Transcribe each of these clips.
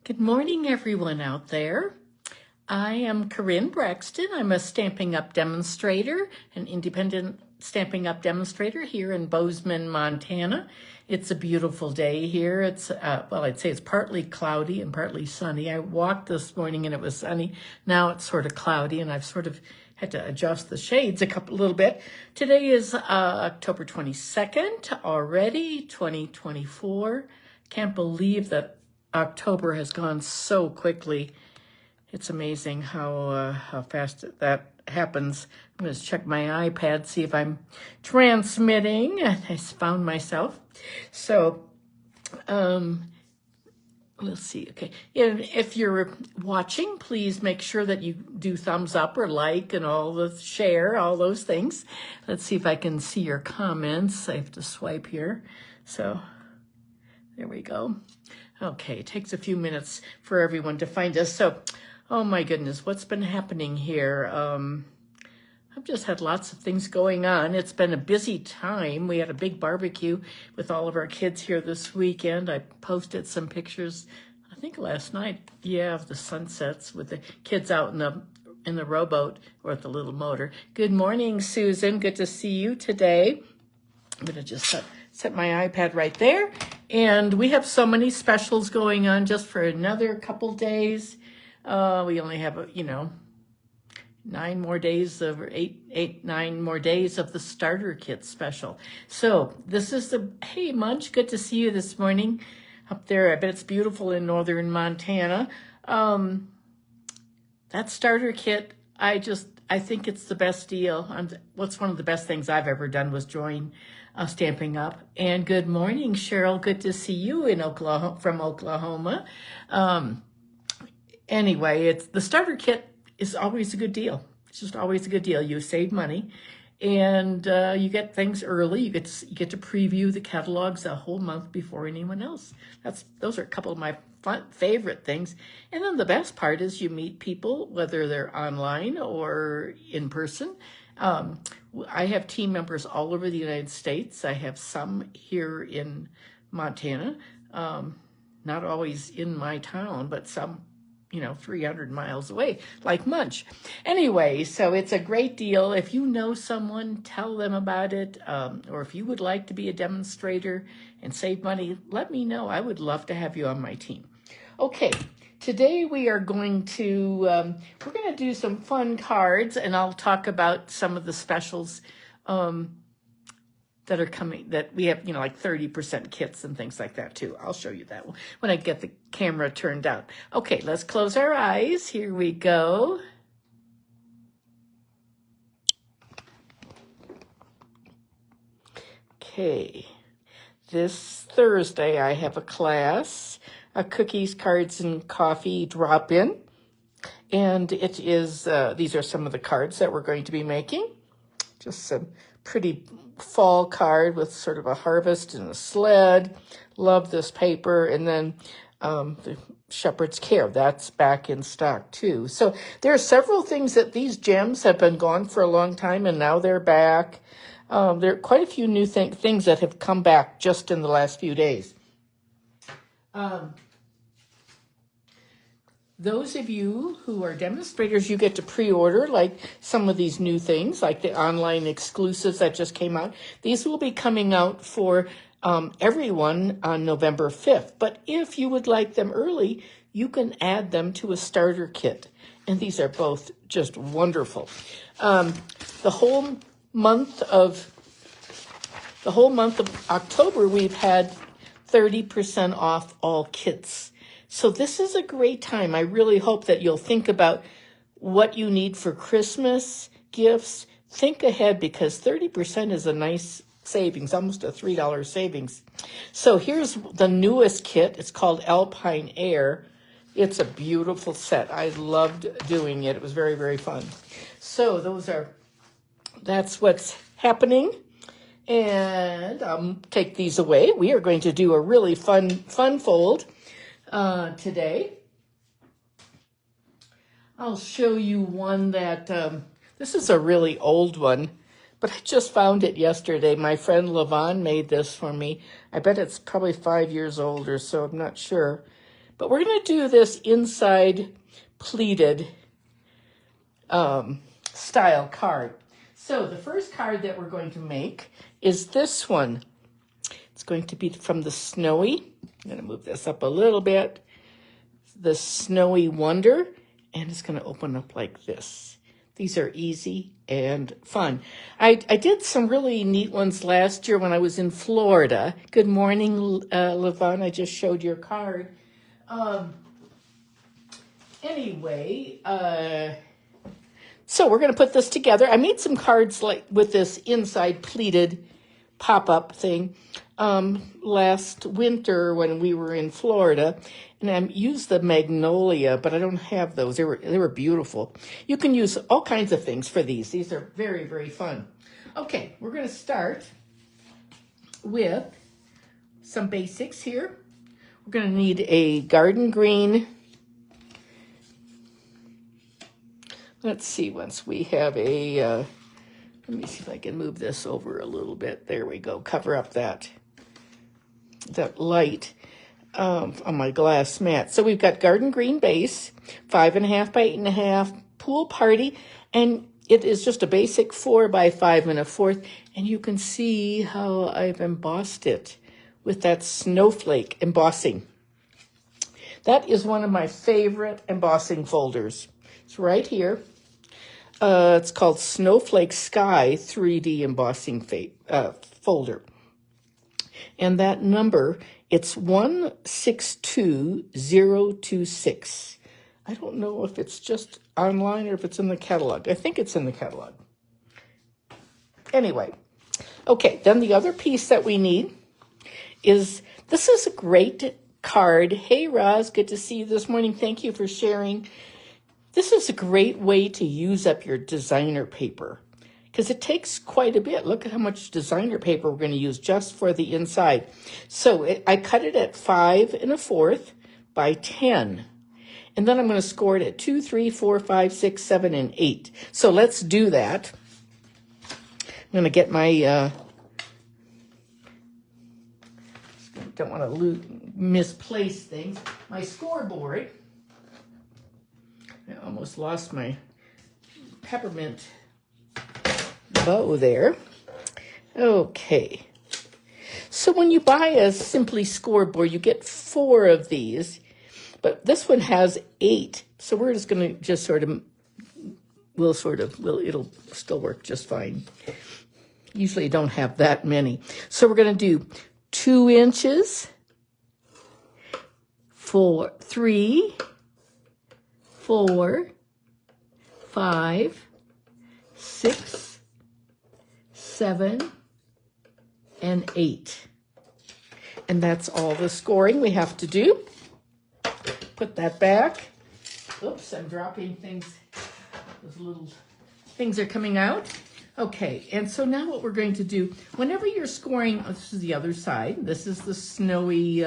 Good morning, everyone out there. I am Karin Braxton. I'm a Stampin' Up! Demonstrator, an independent Stampin' Up! Demonstrator here in Bozeman, Montana. It's a beautiful day here. It's, well, I'd say it's partly cloudy and partly sunny. I walked this morning and it was sunny. Now it's sort of cloudy and I've sort of had to adjust the shades a little bit. Today is October 22nd already, 2024. Can't believe that October has gone so quickly. It's amazing how fast that happens. I'm going to check my iPad, see if I'm transmitting. I found myself. So, we'll see. Okay. If you're watching, please make sure that you do thumbs up or like and all the share, all those things. Let's see if I can see your comments. I have to swipe here. So, there we go. Okay, it takes a few minutes for everyone to find us. So, oh my goodness, what's been happening here? I've just had lots of things going on. It's been a busy time. We had a big barbecue with all of our kids here this weekend. I posted some pictures, I think last night, of the sunsets with the kids out in the rowboat or the little motor. Good morning, Susan. Good to see you today. I'm going to just set my iPad right there. And we have so many specials going on just for another couple days. We only have, 9 more days of 9 more days of the starter kit special. So this is hey Munch, good to see you this morning up there. I bet it's beautiful in northern Montana. That starter kit, I think it's the best deal. What's one of the best things I've ever done was join Stampin' Up. And good morning, Cheryl. Good to see you from Oklahoma. Anyway, the starter kit is always a good deal. It's just always a good deal. You save money, and you get things early. You get to preview the catalogs a whole month before anyone else. Those are a couple of my favorite things. And then the best part is you meet people, whether they're online or in person. I have team members all over the United States. I have some here in Montana, not always in my town, but some 300 miles away, like Munch. Anyway, so it's a great deal. If you know someone, tell them about it. Or if you would like to be a demonstrator and save money, let me know. I would love to have you on my team. Okay, today we are going to, do some fun cards, and I'll talk about some of the specials that are coming, that we have, like 30% kits and things like that too. I'll show you that when I get the camera turned out. Okay, let's close our eyes. Here we go. Okay, this Thursday I have a class, a cookies, cards, and coffee drop-in. And it is, these are some of the cards that we're going to be making. Just some pretty fall card with sort of a harvest and a sled. Love this paper. And then the Shepherd's Care, that's back in stock too. So there are several things that these gems have been gone for a long time and now they're back. There are quite a few new things that have come back just in the last few days. Those of you who are demonstrators, you get to pre-order like some of these new things, like the online exclusives that just came out. These will be coming out for everyone on November 5th. But if you would like them early, you can add them to a starter kit. And these are both just wonderful. The whole month of October, we've had 30% off all kits. So this is a great time. I really hope that you'll think about what you need for Christmas gifts. Think ahead because 30% is a nice savings, almost a $3 savings. So here's the newest kit. It's called Alpine Air. It's a beautiful set. I loved doing it. It was very, very fun. So that's what's happening. And I'll take these away. We are going to do a really fun fold today. I'll show you one that, this is a really old one, but I just found it yesterday. My friend Levon made this for me. I bet it's probably 5 years old or so, I'm not sure. But we're going to do this inside pleated style card. So the first card that we're going to make is this one. It's going to be from the Snowy. I'm going to move this up a little bit. The Snowy Wonder, and it's going to open up like this. These are easy and fun. I did some really neat ones last year when I was in Florida. Good morning, Levon. I just showed your card. Anyway, so we're going to put this together. I made some cards like with this inside pleated pop-up thing last winter when we were in Florida, and I used the magnolia, but I don't have those. They were beautiful. You can use all kinds of things for these. These are very, very fun. Okay, we're going to start with some basics here. We're going to need a garden green. Let's see, once we have a, let me see if I can move this over a little bit. There we go. Cover up that light on my glass mat. So we've got garden green base, 5.5 by 8.5, pool party, and it is just a basic 4 by 5 1/4. And you can see how I've embossed it with that snowflake embossing. That is one of my favorite embossing folders. It's right here. It's called Snowflake Sky 3D embossing folder. And that number, it's 162026. I don't know if it's just online or if it's in the catalog. I think it's in the catalog. Anyway, okay, then the other piece that we need is, this is a great card. Hey, Roz, good to see you this morning. Thank you for sharing. This is a great way to use up your designer paper because it takes quite a bit. Look at how much designer paper we're going to use just for the inside. So I cut it at 5 1/4 by 10. And then I'm going to score it at 2, 3, 4, 5, 6, 7, and 8. So let's do that. I'm going to get my, don't want to misplace things, my scoreboard. I almost lost my peppermint bow there. Okay. So when you buy a Simply scoreboard, you get 4 of these, but this one has 8. So we're just going to just it'll still work just fine. Usually don't have that many. So we're going to do 2 inches, 3, 4, 5, 6, 7, and 8. And that's all the scoring we have to do. Put that back. Oops, I'm dropping things. Those little things are coming out. Okay, and so now what we're going to do, whenever you're scoring, this is the other side. This is the snowy,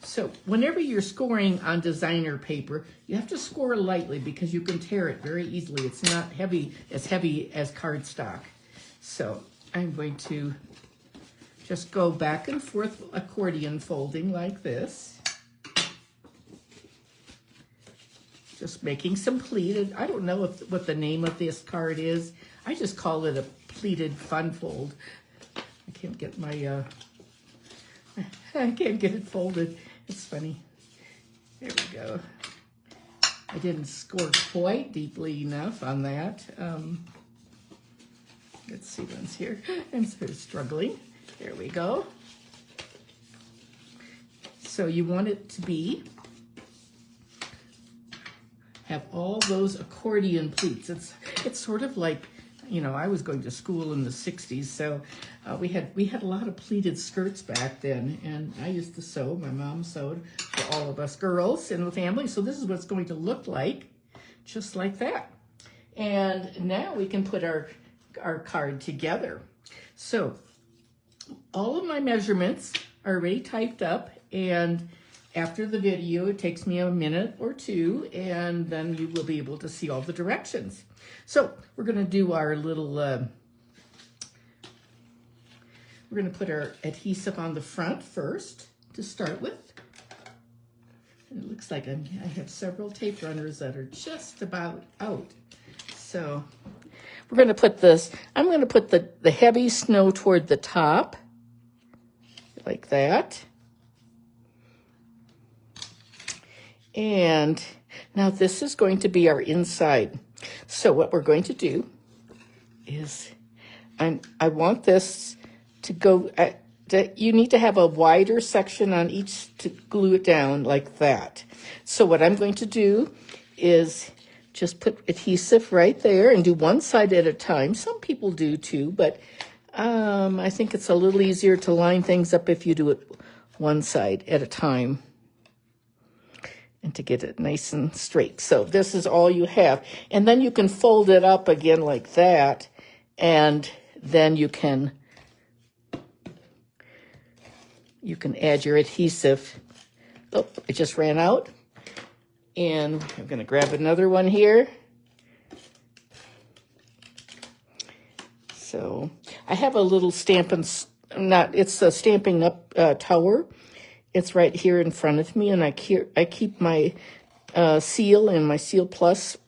so whenever you're scoring on designer paper, you have to score lightly because you can tear it very easily. It's not heavy as cardstock. So I'm going to just go back and forth accordion folding like this. Just making some pleated. I don't know what the name of this card is. I just call it a pleated fun fold. I can't get my, I can't get it folded. It's funny. There we go. I didn't score quite deeply enough on that. Let's see what's here. I'm sort of struggling. There we go. So you want it to have all those accordion pleats. It's sort of like, you know, I was going to school in the 60s, so we had a lot of pleated skirts back then, and I used to sew. My mom sewed for all of us girls in the family, so this is what it's going to look like, just like that. And now we can put our card together. So all of my measurements are already typed up, and after the video, it takes me a minute or 2, and then you will be able to see all the directions. So we're going to do our little We're going to put our adhesive on the front first to start with. And it looks like I have several tape runners that are just about out. So we're going to put this, I'm going to put the heavy snow toward the top, like that. And now this is going to be our inside. So what we're going to do is, I want this to go, you need to have a wider section on each to glue it down like that. So what I'm going to do is just put adhesive right there and do one side at a time. Some people do too, but I think it's a little easier to line things up if you do it one side at a time and to get it nice and straight. So this is all you have. And then you can fold it up again like that, and then you can add your adhesive. Oh, it just ran out. And I'm going to grab another one here. So I have a little Stampin' it's a Stampin' Up tower. It's right here in front of me, and I keep my seal and my Seal Plus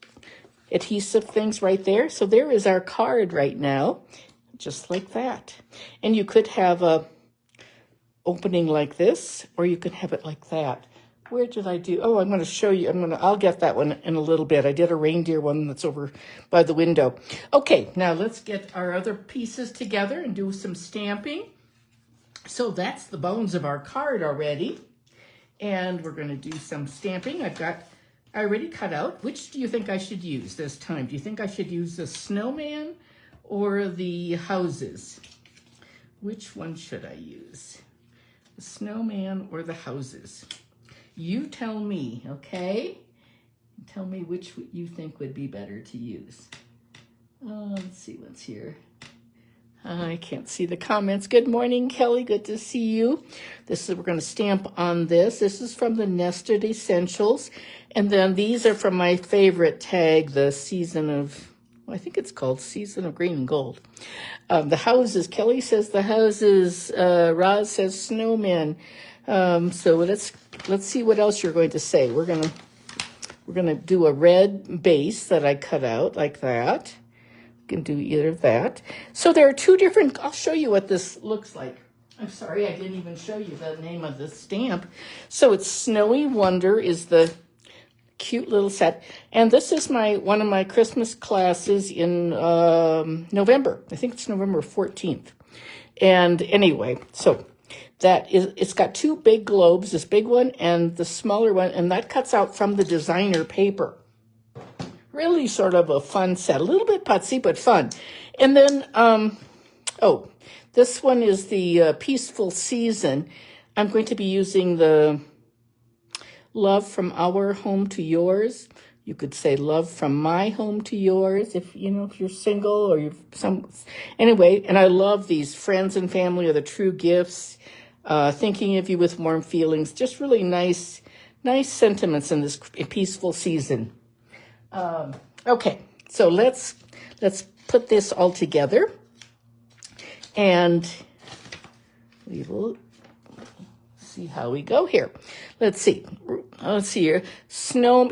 adhesive things right there. So there is our card right now, just like that. And you could have a opening like this, or you could have it like that. Where did I do? Oh, I'm going to show you. I'll get that one in a little bit. I did a reindeer one that's over by the window. Okay, now let's get our other pieces together and do some stamping. So that's the bones of our card already. And we're going to do some stamping. I already cut out. Which do you think I should use this time? Do you think I should use the snowman or the houses? Which one should I use? The snowman or the houses? You tell me, okay? Tell me which you think would be better to use. Let's see what's here. I can't see the comments. Good morning, Kelly. Good to see you. We're going to stamp on this. This is from the Nested Essentials. And then these are from my favorite tag, the Season of, I think it's called Season of Green and Gold. The houses, Kelly says the houses. Roz says snowmen. So let's see what else you're going to say. We're gonna do a red base that I cut out like that. You can do either of that. So there are two different, I'll show you what this looks like. I'm sorry, I didn't even show you the name of the stamp. So it's Snowy Wonder is the cute little set. And this is one of my Christmas classes in November. I think it's November 14th. And anyway, so it's got two big globes, this big one and the smaller one, and that cuts out from the designer paper. Really sort of a fun set, a little bit putsy, but fun. And then, this one is the Peaceful Season. I'm going to be using the Love from Our Home to Yours. You could say Love from My Home to Yours if you're single or anyway, and I love these. Friends and family are the true gifts. Thinking of you with warm feelings. Just really nice sentiments in this peaceful season. Okay, so let's put this all together, and we will see how we go here. Let's see here.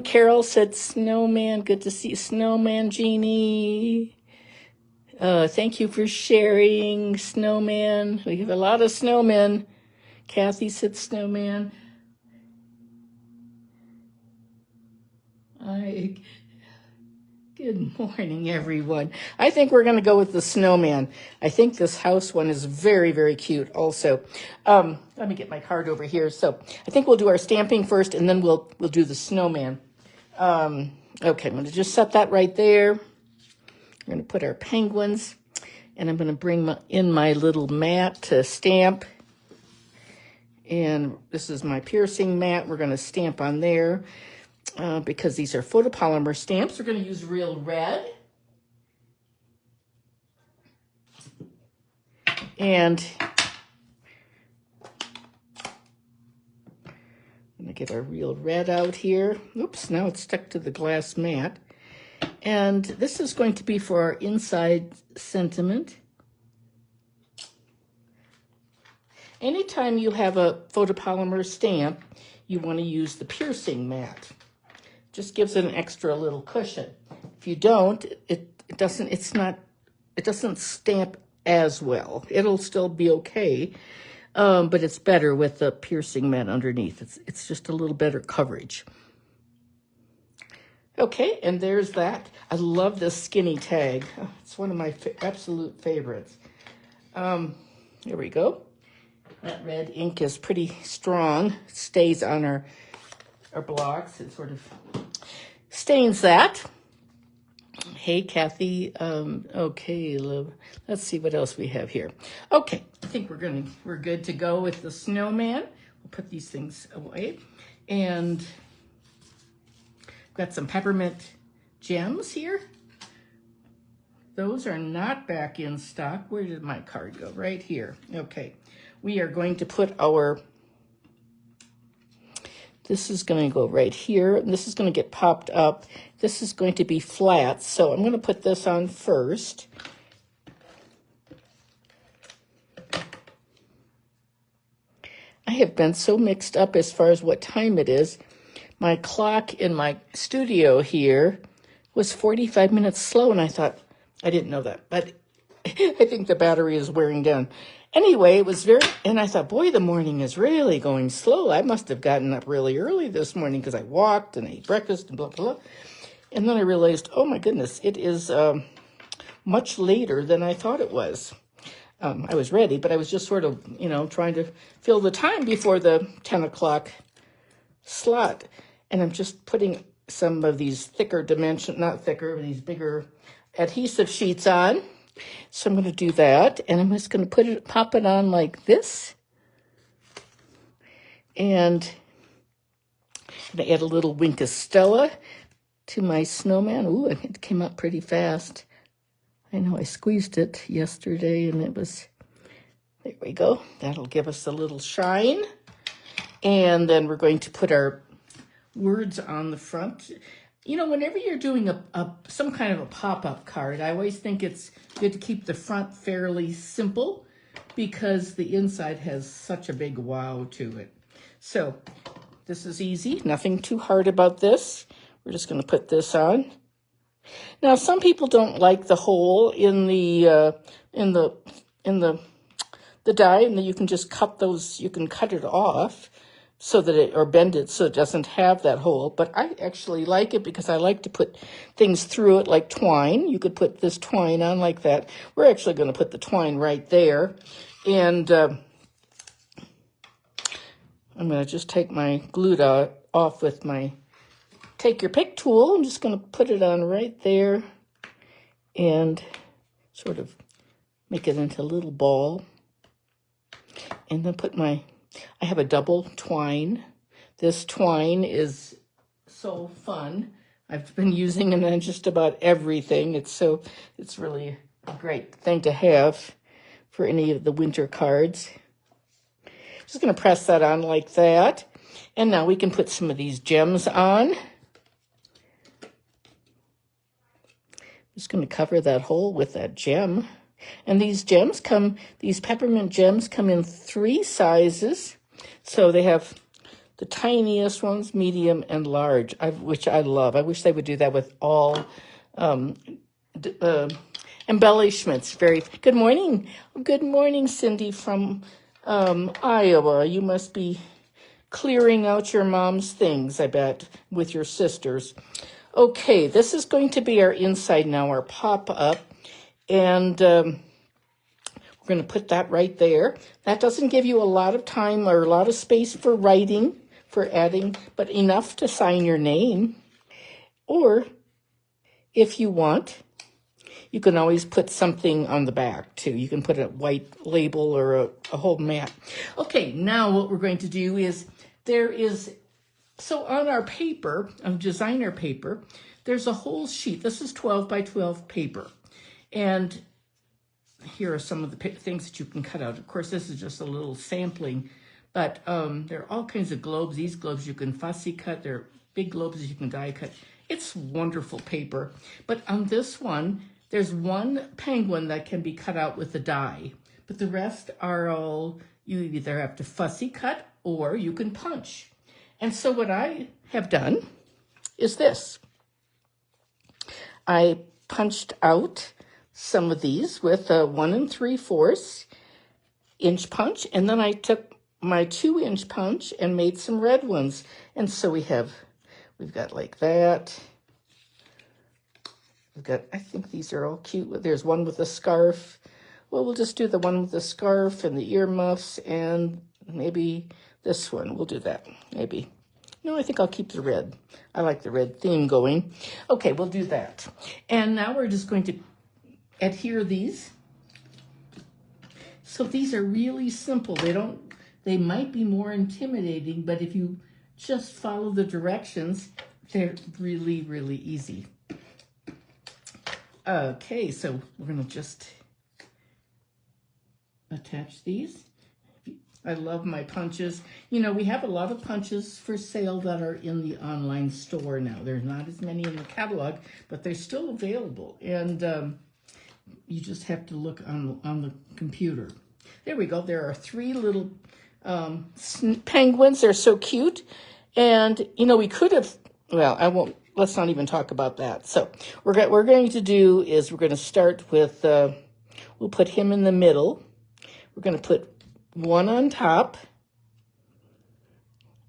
Carol said snowman. Good to see you. Snowman, Jeannie. Thank you for sharing, snowman. We have a lot of snowmen. Kathy said snowman. Good morning, everyone. I think we're going to go with the snowman. I think this house one is very, very cute also. Let me get my card over here. So I think we'll do our stamping first, and then we'll do the snowman. Okay, I'm going to just set that right there. We're going to put our penguins, and I'm going to bring in my little mat to stamp. And this is my piercing mat. We're going to stamp on there. Because these are photopolymer stamps, we're going to use Real Red. And I'm going to get our Real Red out here. Oops, now it's stuck to the glass mat. And this is going to be for our inside sentiment. Anytime you have a photopolymer stamp, you want to use the piercing mat. Just gives it an extra little cushion. If you don't, it doesn't stamp as well. It'll still be okay, but it's better with the piercing mat underneath. It's just a little better coverage. Okay, and there's that. I love this skinny tag. Oh, it's one of my absolute favorites. Here we go. That red ink is pretty strong. It stays on our blocks. It sort of stains that. Hey, Kathy. Okay, love. Let's see what else we have here. Okay, I think we're good to go with the snowman. We'll put these things away. And got some peppermint gems here. Those are not back in stock. Where did my card go? Right here. Okay. We are going to put this is going to go right here, and this is going to get popped up. This is going to be flat, so I'm going to put this on first. I have been so mixed up as far as what time it is. My clock in my studio here was 45 minutes slow, and I thought, I didn't know that, but I think the battery is wearing down. Anyway, it was and I thought, boy, the morning is really going slow. I must have gotten up really early this morning because I walked and ate breakfast and blah, blah, blah. And then I realized, oh my goodness, it is much later than I thought it was. I was ready, but I was just sort of, trying to fill the time before the 10 o'clock slot. And I'm just putting some of these these bigger adhesive sheets on. So I'm going to do that, and I'm just going to pop it on like this. And I'm going to add a little Wink of Stella to my snowman. Ooh, it came up pretty fast. I know I squeezed it yesterday, and there we go. That'll give us a little shine. And then we're going to put our words on the front. Whenever you're doing some kind of a pop-up card, I always think it's good to keep the front fairly simple because the inside has such a big wow to it. So this is easy, nothing too hard about this. We're just going to put this on. Now, some people don't like the hole in the die, and then you can just cut those. You can cut it off or bend it so it doesn't have that hole. But I actually like it because I like to put things through it like twine. You could put this twine on like that. We're actually going to put the twine right there. And I'm going to just take my glue dot off with my take your pick tool. I'm just going to put it on right there and sort of make it into a little ball. And then I have a double twine. This twine is so fun. I've been using it on just about everything. It's really a great thing to have for any of the winter cards. Just going to press that on like that. And now we can put some of these gems on. Just going to cover that hole with that gem. And these peppermint gems come in 3 sizes. So they have the tiniest ones, medium, and large, which I love. I wish they would do that with all embellishments. Good morning. Good morning, Cindy from Iowa. You must be clearing out your mom's things, I bet, with your sisters. Okay, this is going to be our inside now, our pop-up. And we're going to put that right there. That doesn't give you a lot of time or a lot of space for writing, for adding, but enough to sign your name. Or if you want, you can always put something on the back too. You can put a white label or a whole mat. Okay, now what we're going to do is so on our paper, on designer paper, there's a whole sheet. This is 12 by 12 paper. And here are some of the things that you can cut out. Of course, this is just a little sampling, but there are all kinds of globes. These globes you can fussy cut. They're big globes you can die cut. It's wonderful paper. But on this one, there's one penguin that can be cut out with a die, but the rest are all You either have to fussy cut or you can punch. And so what I have done is this. I punched out some of these with a 1 3/4 inch punch, and then I took my 2-inch punch and made some red ones. And so we've got like that. We've got, I think these are all cute. There's one with a scarf. Well, we'll just do the one with the scarf and the earmuffs, and maybe this one. We'll do that, maybe. No, I think I'll keep the red. I like the red theme going. Okay, we'll do that. And now we're just going to adhere these. So these are really simple. They might be more intimidating, but if you just follow the directions, they're really, really easy. Okay, so we're gonna just attach these. I love my punches. You know, we have a lot of punches for sale that are in the online store now. There's not as many in the catalog, but they're still available. And you just have to look on the computer. There we go. There are 3 little penguins. They're so cute. And, you know, we could have, well, I won't, let's not even talk about that. So what we're going to do is we're going to start with, we'll put him in the middle. We're going to put 1 on top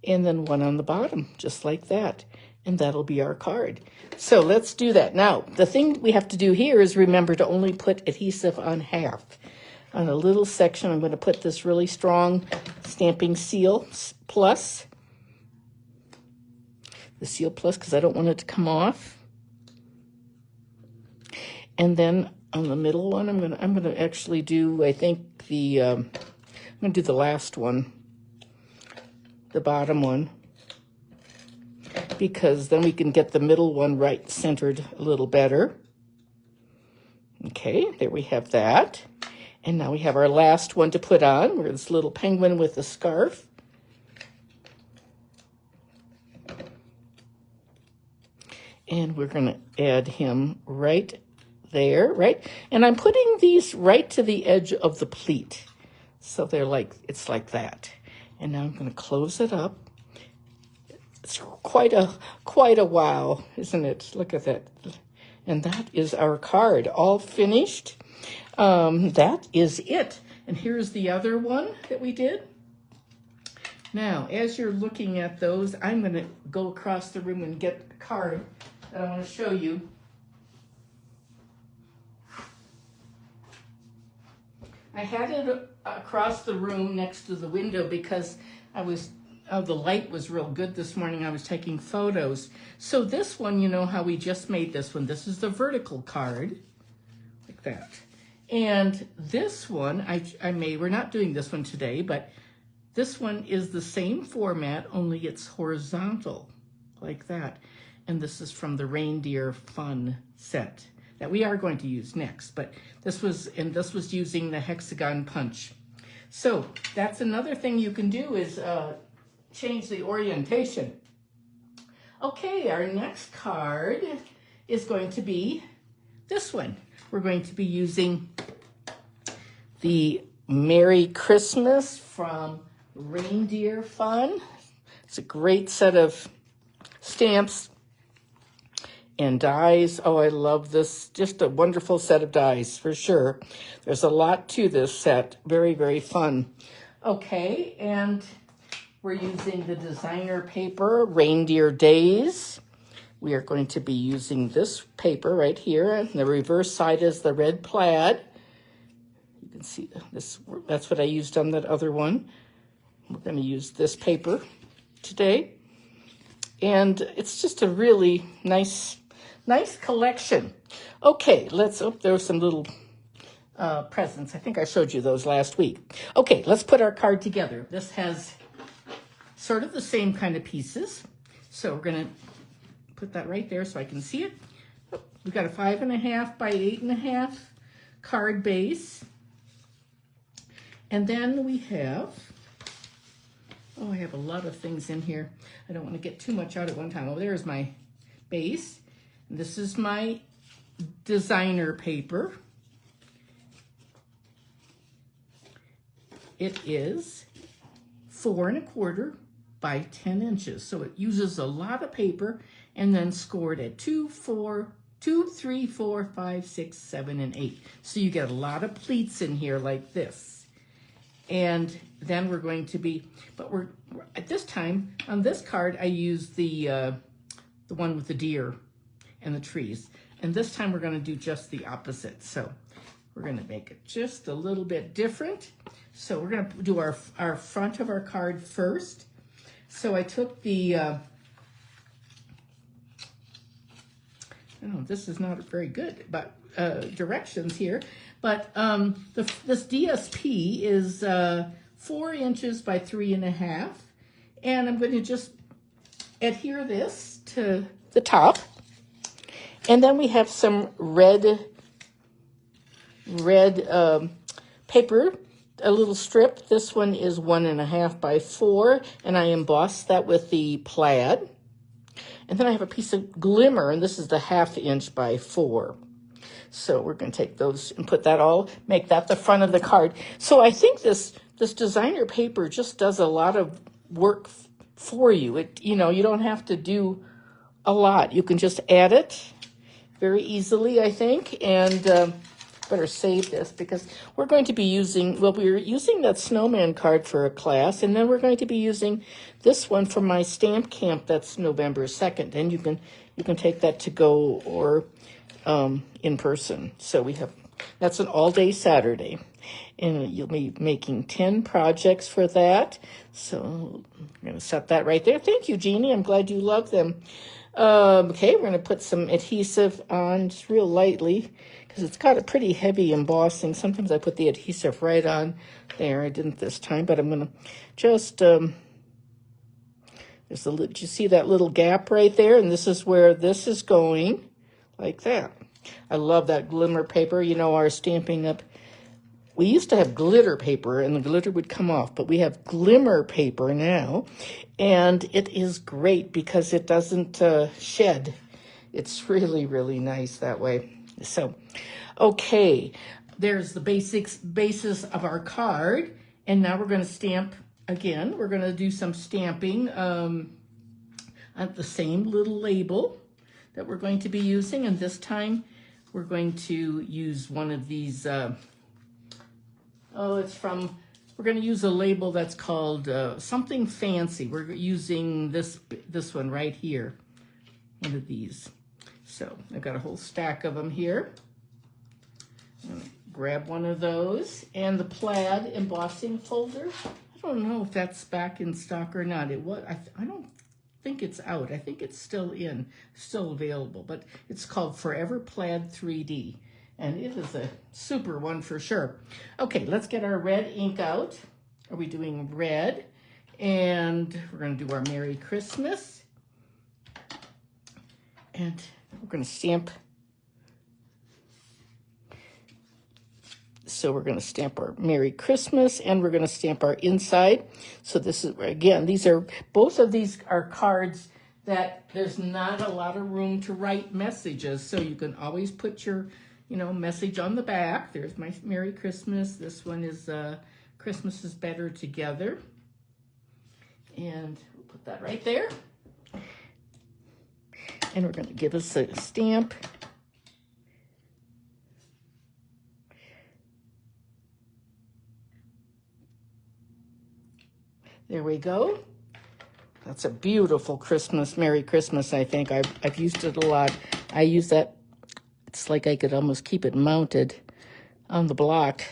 and then 1 on the bottom, just like that. And that'll be our card. So let's do that. Now, the thing we have to do here is remember to only put adhesive on half. On a little section, I'm going to put this really strong stamping seal plus. The seal plus, because I don't want it to come off. And then on the middle one, I'm gonna actually do, I think I'm gonna do the last one, the bottom one, because then we can get the middle one right centered a little better. Okay, there we have that. And now we have our last one to put on. We're this little penguin with a scarf. And we're going to add him right there, right? And I'm putting these right to the edge of the pleat. So they're like, it's like that. And now I'm going to close it up. It's quite a wow, isn't it? Look at that. And that is our card, all finished. That is it. And here's the other one that we did. Now, as you're looking at those, I'm going to go across the room and get the card that I want to show you. I had it across the room next to the window because the light was real good this morning. I was taking photos. So this one, you know how we just made this one. This is the vertical card, like that. And this one I made, we're not doing this one today, but this one is the same format, only it's horizontal, like that. And this is from the Reindeer Fun set that we are going to use next. But this was using the hexagon punch. So that's another thing you can do is change the orientation. Okay, our next card is going to be this one. We're going to be using the Merry Christmas from Reindeer Fun. It's a great set of stamps and dies. Oh, I love this. Just a wonderful set of dies for sure. There's a lot to this set. Very, very fun. Okay, and we're using the designer paper, Reindeer Days. We are going to be using this paper right here. And the reverse side is the red plaid. You can see this. That's what I used on that other one. We're going to use this paper today. And it's just a really nice collection. Okay, there were some little presents. I think I showed you those last week. Okay, let's put our card together. This has sort of the same kind of pieces. So we're going to put that right there so I can see it. We've got a 5.5 by 8.5 card base. And then we have, I have a lot of things in here. I don't want to get too much out at one time. Oh, there's my base. And this is my designer paper. it is 4 1/4 by 10 inches. So it uses a lot of paper, and then scored at 2, 3, 4, 5, 6, 7, and 8. So you get a lot of pleats in here like this. And then we're going to be, but we're at this time on this card I used the one with the deer and the trees. And this time we're going to do just the opposite. So we're going to make it just a little bit different. So we're going to do our front of our card first. So I took the, this is not very good, but directions here. But this DSP is 4 inches by 3 1/2. And I'm going to just adhere this to the top. And then we have some red paper, a little strip. This one is 1 1/2 by 4, and I embossed that with the plaid. And then I have a piece of glimmer, and this is the 1/2 inch by 4. So we're going to take those and put that all, make that the front of the card. So I think this designer paper just does a lot of work for you. You don't have to do a lot. You can just add it very easily, I think. And better save this because we're going to be using, we're using that snowman card for a class, and then we're going to be using this one for my stamp camp that's November 2nd. And you can take that to go or in person. So that's an all-day Saturday. And you'll be making 10 projects for that. So I'm going to set that right there. Thank you, Jeannie. I'm glad you love them. Okay, we're going to put some adhesive on just real lightly because it's got a pretty heavy embossing. Sometimes I put the adhesive right on there. I didn't this time, but I'm going to just, do you see that little gap right there? And this is where this is going, like that. I love that glimmer paper. Our Stampin' Up, we used to have glitter paper, and the glitter would come off, but we have glimmer paper now, and it is great because it doesn't shed. It's really, really nice that way. So, okay, there's the basis of our card, and now we're going to stamp again. We're going to do some stamping on the same little label that we're going to be using, and this time we're going to use one of these, we're going to use a label that's called something fancy. We're using this one right here, one of these. So I've got a whole stack of them here. I'm going to grab one of those, and the plaid embossing folder. I don't know if that's back in stock or not. It was. I don't think it's out. I think it's still available, but it's called Forever Plaid 3D, and it is a super one for sure. Okay, let's get our red ink out. Are we doing red? And we're going to do our Merry Christmas, and we're going to stamp. So we're going to stamp our Merry Christmas, and we're going to stamp our inside. So this is, again, both of these are cards that there's not a lot of room to write messages. So you can always put your, message on the back. There's my Merry Christmas. This one is Christmas is Better Together. And we'll put that right there. And we're going to give us a stamp. There we go. That's a beautiful Christmas, Merry Christmas, I think. I've used it a lot. I use that. It's like I could almost keep it mounted on the block.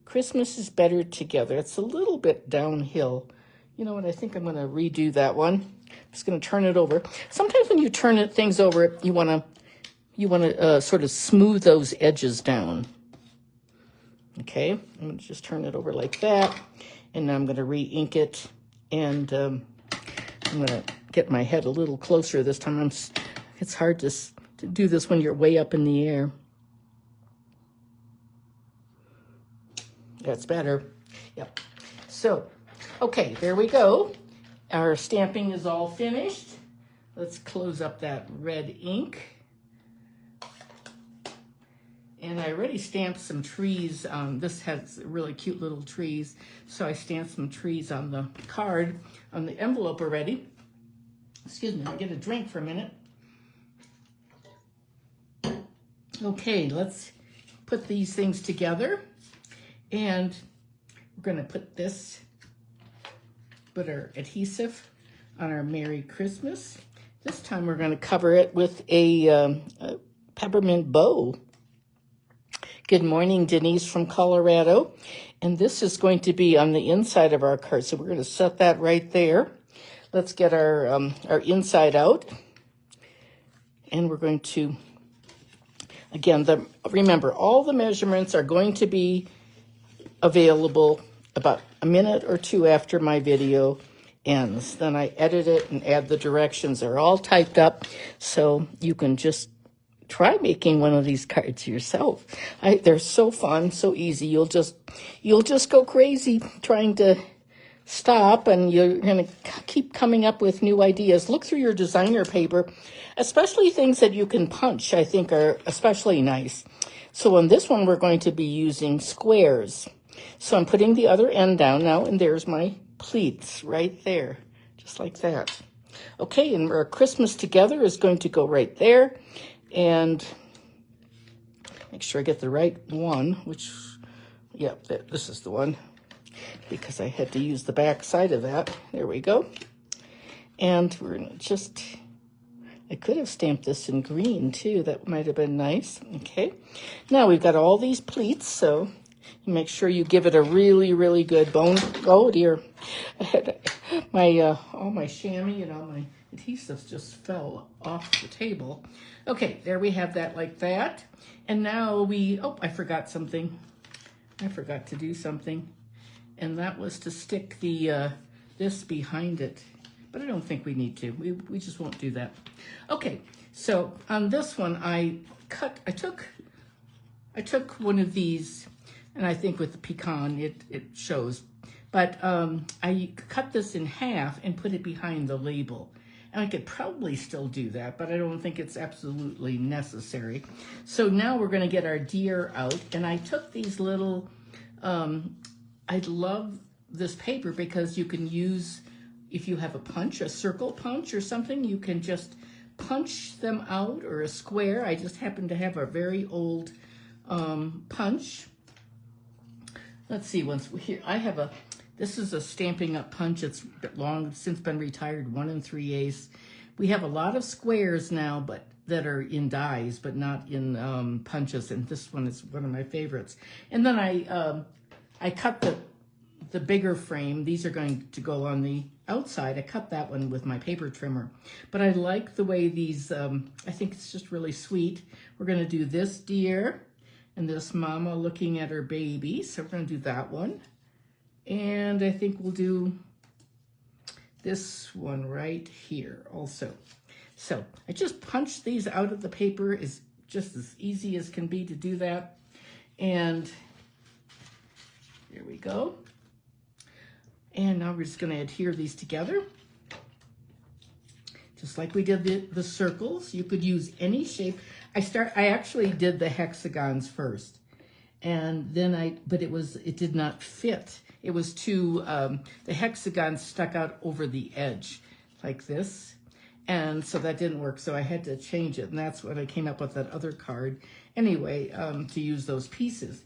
Christmas is Better Together. It's a little bit downhill. You know what? I think I'm going to redo that one. I'm just going to turn it over. Sometimes when you turn things over, you want to sort of smooth those edges down. Okay, I'm going to just turn it over like that. And now I'm going to re-ink it, and I'm going to get my head a little closer this time. It's hard to do this when you're way up in the air. That's better. Yep. So, okay, there we go. Our stamping is all finished. Let's close up that red ink. And I already stamped some trees. This has really cute little trees. So I stamped some trees on the card, on the envelope already. Excuse me, I'll get a drink for a minute. Okay, let's put these things together. And we're gonna put our adhesive on our Merry Christmas. This time we're gonna cover it with a peppermint bow. Good morning, Denise from Colorado. And this is going to be on the inside of our card. So we're going to set that right there. Let's get our inside out. And we're going to, again, remember, all the measurements are going to be available about a minute or two after my video ends. Then I edit it and add the directions. They're all typed up, so you can just try making one of these cards yourself. They're so fun, so easy. You'll just go crazy trying to stop, and you're going to keep coming up with new ideas. Look through your designer paper, especially things that you can punch, I think are especially nice. So on this one, we're going to be using squares. So I'm putting the other end down now, and there's my pleats right there, just like that. Okay, and our Christmas together is going to go right there. And make sure I get the right one, which, yeah, this is the one, because I had to use the back side of that. There we go. And we're going to I could have stamped this in green too. That might have been nice. Okay. Now we've got all these pleats, so you make sure you give it a really, really good bone. Oh dear. I had all my chamois and all my adhesives just fell off the table. Okay, there we have that like that. And now I forgot something. I forgot to do something. And that was to stick this behind it. But I don't think we need to. We just won't do that. Okay, so on this one, I took one of these, and I think with the pecan, it shows. But I cut this in half and put it behind the label. And I could probably still do that, but I don't think it's absolutely necessary. So now we're going to get our deer out. And I took these little, I love this paper because you can use, if you have a circle punch or something, you can just punch them out, or a square. I just happen to have a very old punch. Let's see, this is a Stampin' Up! Punch. It's long since been retired, 1 3/8. We have a lot of squares now, but that are in dies, but not in punches. And this one is one of my favorites. And then I cut the bigger frame. These are going to go on the outside. I cut that one with my paper trimmer. But I like the way these, I think it's just really sweet. We're going to do this deer and this mama looking at her baby. So we're going to do that one. And I think we'll do this one right here also. So I just punched these out of the paper. Is just as easy as can be to do that. And here we go. And now we're just going to adhere these together. Just like we did the circles. You could use any shape. I actually did the hexagons first. And then but it did not fit. It was the hexagon stuck out over the edge like this. And so that didn't work. So I had to change it. And that's when I came up with that other card anyway, to use those pieces.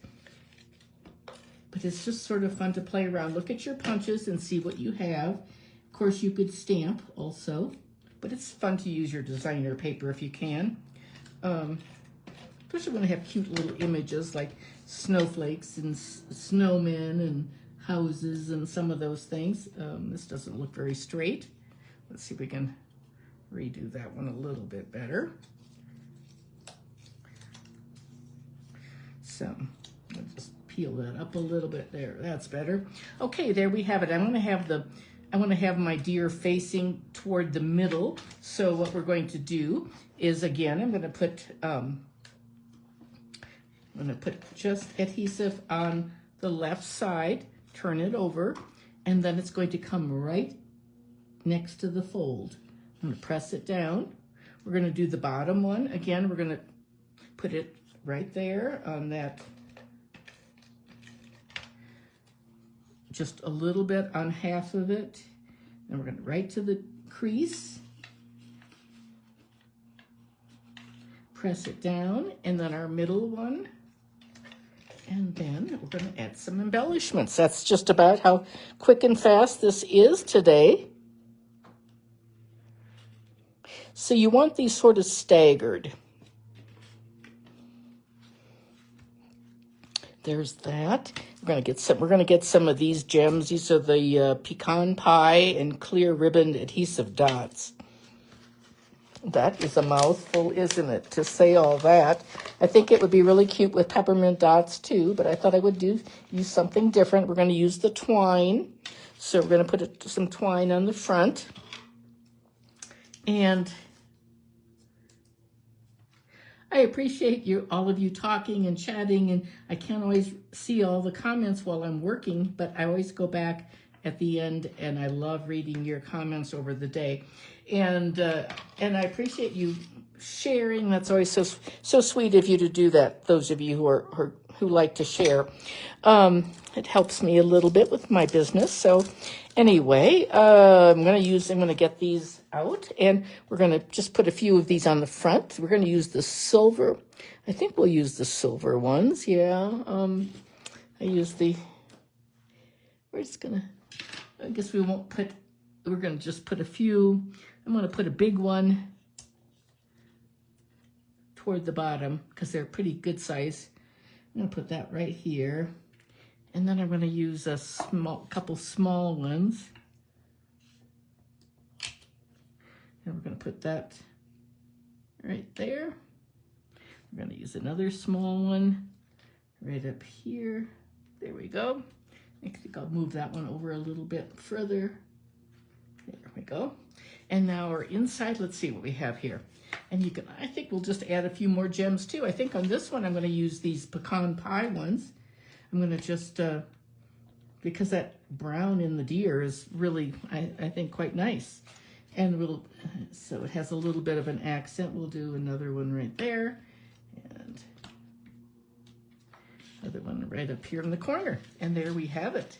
But it's just sort of fun to play around. Look at your punches and see what you have. Of course, you could stamp also. But it's fun to use your designer paper if you can. Especially when I have cute little images like snowflakes and snowmen and houses and some of those things. This doesn't look very straight. Let's see if we can redo that one a little bit better. So I'll just peel that up a little bit there. That's better. Okay, there we have it. I want to have my deer facing toward the middle. So what we're going to do is, again, I'm going to put just adhesive on the left side, turn it over, and then it's going to come right next to the fold. I'm going to press it down. We're going to do the bottom one. Again, we're going to put it right there on that, just a little bit on half of it. And we're going to right to the crease. Press it down, and then our middle one. And then we're going to add some embellishments. That's just about how quick and fast this is today. So you want these sort of staggered. There's that. We're going to get some of these gems. These are the pecan pie and clear ribbon adhesive dots. That is a mouthful, isn't it, to say all that. I think it would be really cute with peppermint dots too, but I thought I would use something different. We're going to use the twine. So we're going to put some twine on the front. And I appreciate all of you talking and chatting, and I can't always see all the comments while I'm working, but I always go back at the end, and I love reading your comments over the day. And I appreciate you sharing. That's always so sweet of you to do that. Those of you who like to share, it helps me a little bit with my business. So anyway, I'm gonna get these out, and we're gonna just put a few of these on the front. We're gonna use the silver. I think we'll use the silver ones. Yeah. I guess we won't put. We're gonna just put a few. I'm going to put a big one toward the bottom because they're pretty good size. I'm going to put that right here. And then I'm going to use a couple small ones. And we're going to put that right there. We're going to use another small one right up here. There we go. I think I'll move that one over a little bit further. There we go. And now our inside, let's see what we have here. And I think we'll just add a few more gems too. I think on this one, I'm going to use these pecan pie ones. I'm going to just, because that brown in the deer is really, I think, quite nice. And so it has a little bit of an accent. We'll do another one right there. And another one right up here in the corner. And there we have it.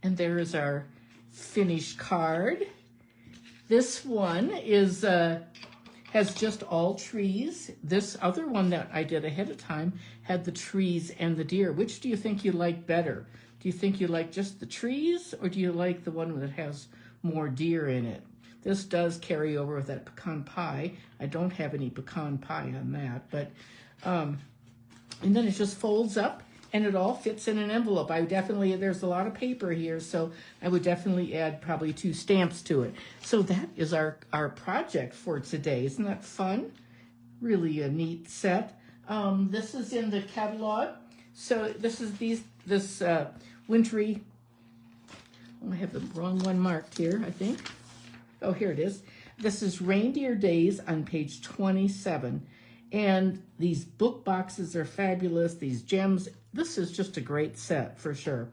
And there is our finished card. This one has just all trees. This other one that I did ahead of time had the trees and the deer. Which do you think you like better? Do you think you like just the trees, or do you like the one that has more deer in it? This does carry over with that pecan pie. I don't have any pecan pie on that, but and then it just folds up. And it all fits in an envelope. There's a lot of paper here, so I would definitely add probably 2 stamps to it. So that is our project for today. Isn't that fun? Really a neat set. This is in the catalog. So this is this wintry, I have the wrong one marked here, I think. Oh, here it is. This is Reindeer Days on page 27. And these book boxes are fabulous. These gems, this is just a great set for sure.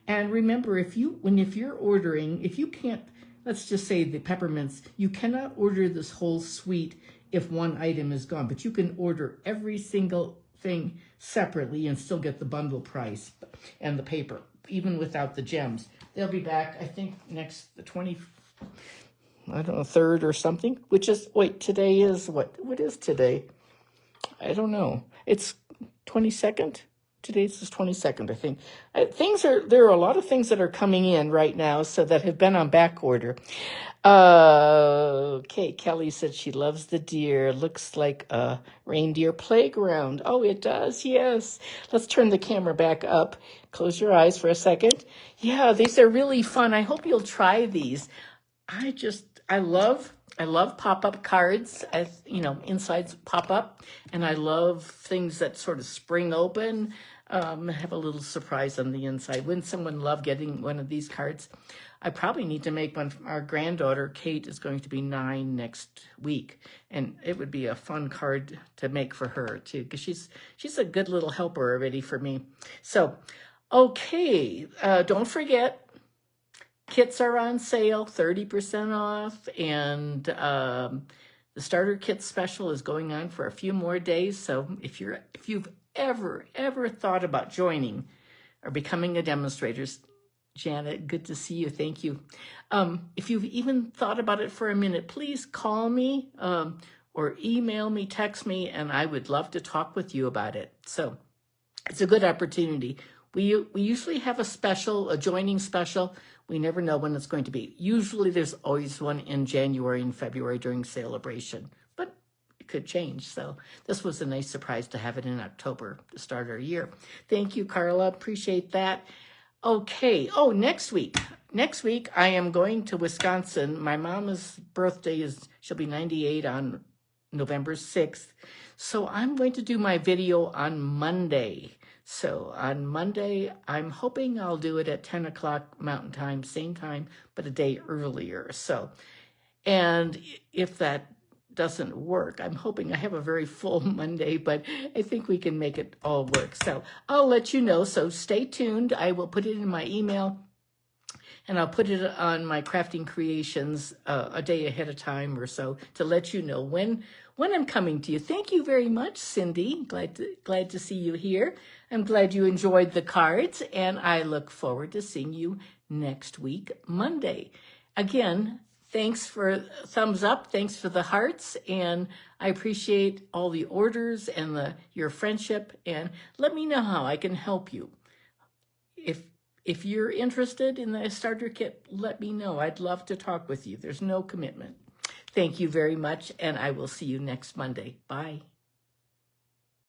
And remember, if you're ordering, if you can't, let's just say the peppermints, you cannot order this whole suite if one item is gone, but you can order every single thing separately and still get the bundle price and the paper, even without the gems. They'll be back, I think, the 3rd or something, which is, wait, today is what is today? I don't know. It's 22nd. Today's the 22nd, I think. There are a lot of things that are coming in right now, so that have been on back order. Okay, Kelly said she loves the deer. Looks like a reindeer playground. Oh, it does, yes. Let's turn the camera back up. Close your eyes for a second. Yeah, these are really fun. I hope you'll try these. I love pop-up cards, as you know, insides pop up, and I love things that sort of spring open, have a little surprise on the inside. Wouldn't someone love getting one of these cards? I probably need to make one. Our granddaughter, Kate, is going to be 9 next week, and it would be a fun card to make for her too, because she's a good little helper already for me. So, okay, don't forget, kits are on sale, 30% off, and the starter kit special is going on for a few more days. So if you've ever thought about joining or becoming a demonstrator, Janet, good to see you. Thank you. If you've even thought about it for a minute, please call me or email me, text me, and I would love to talk with you about it. So it's a good opportunity. We usually have a joining special. We never know when it's going to be. Usually there's always one in January and February during celebration, but it could change. So this was a nice surprise to have it in October to start our year. Thank you, Carla. Appreciate that. Okay. Oh, next week I am going to Wisconsin. My mama's birthday she'll be 98 on November 6th. So I'm going to do my video on Monday. So on Monday, I'm hoping I'll do it at 10 o'clock Mountain Time, same time, but a day earlier. So, and if that doesn't work, I'm hoping I have a very full Monday, but I think we can make it all work. So I'll let you know. So stay tuned. I will put it in my email, and I'll put it on my Crafting Creations a day ahead of time or so to let you know when I'm coming to you. Thank you very much, Cindy. Glad to see you here. I'm glad you enjoyed the cards, and I look forward to seeing you next week, Monday. Again, thanks for thumbs up. Thanks for the hearts, and I appreciate all the orders and your friendship, and let me know how I can help you. If you're interested in the starter kit, let me know. I'd love to talk with you. There's no commitment. Thank you very much, and I will see you next Monday. Bye.